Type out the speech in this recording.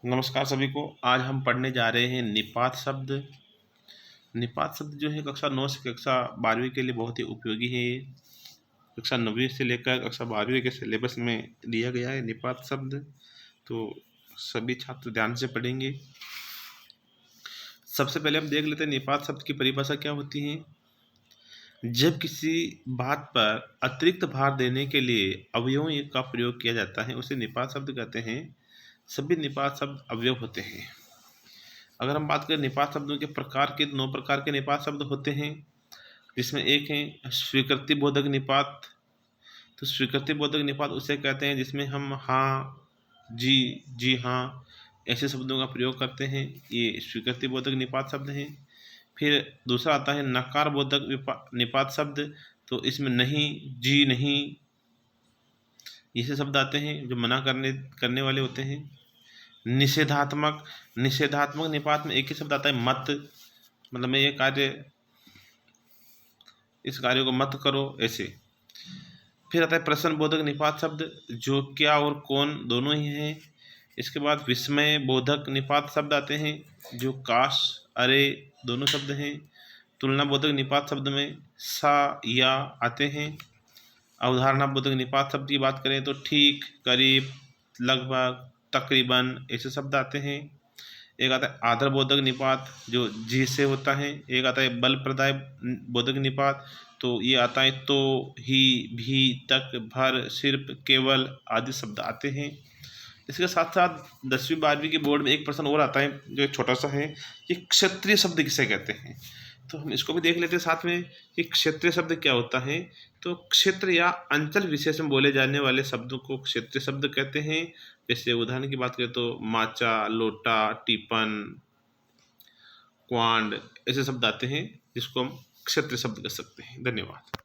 नमस्कार सभी को। आज हम पढ़ने जा रहे हैं निपात शब्द। निपात शब्द जो है कक्षा 9 से कक्षा 12वीं के लिए बहुत ही उपयोगी है। कक्षा 9वीं से लेकर कक्षा 12वीं के सिलेबस में दिया गया है निपात शब्द, तो सभी छात्र ध्यान से पढ़ेंगे। सबसे पहले हम देख लेते हैं निपात शब्द की परिभाषा क्या होती है। जब किसी बात पर अतिरिक्त भार देने के लिए अवयवों का प्रयोग किया जाता है उसे निपात शब्द कहते हैं। सभी निपात शब्द अवयव होते हैं। अगर हम बात करें निपात शब्दों के प्रकार के, 9 प्रकार के निपात शब्द होते हैं, जिसमें एक है स्वीकृति बोधक निपात। तो स्वीकृति बोधक निपात उसे कहते हैं जिसमें हम हाँ, जी, जी हाँ ऐसे शब्दों का प्रयोग करते हैं, ये स्वीकृति बोधक निपात शब्द हैं। फिर दूसरा आता है नकार बोधक निपात शब्द। तो इसमें नहीं, जी नहीं ऐसे शब्द आते हैं जो मना करने वाले होते हैं। निषेधात्मक निपात में एक ही शब्द आता है मत, मतलब मैं इस कार्य को मत करो ऐसे। फिर आता है प्रश्न बोधक निपात शब्द, जो क्या और कौन दोनों ही हैं। इसके बाद विस्मय बोधक निपात शब्द आते हैं, जो काश, अरे दोनों शब्द हैं। तुलना बोधक निपात शब्द में सा, या आते हैं। अवधारणा बोधक निपात शब्द की बात करें तो ठीक, करीब, लगभग, तकरीबन ऐसे शब्द आते हैं। एक आता है आदर बोधक निपात जो जी से होता है। एक आता है बल प्रदाय बोधक निपात, तो ये आता है तो, ही, भी, तक, भर, सिर्फ, केवल आदि शब्द आते हैं। इसके साथ साथ 10वीं 12वीं की बोर्ड में एक प्रश्न और आता है जो छोटा सा है, कि क्षेत्रीय शब्द किसे कहते हैं। तो हम इसको भी देख लेते हैं साथ में कि क्षेत्रीय शब्द क्या होता है। तो क्षेत्र या अंचल विशेष में बोले जाने वाले शब्दों को क्षेत्रीय शब्द कहते हैं। जैसे उदाहरण की बात करें तो माचा, लोटा, टिपन, क्वांड ऐसे शब्द आते हैं जिसको हम क्षेत्रीय शब्द कह सकते हैं। धन्यवाद।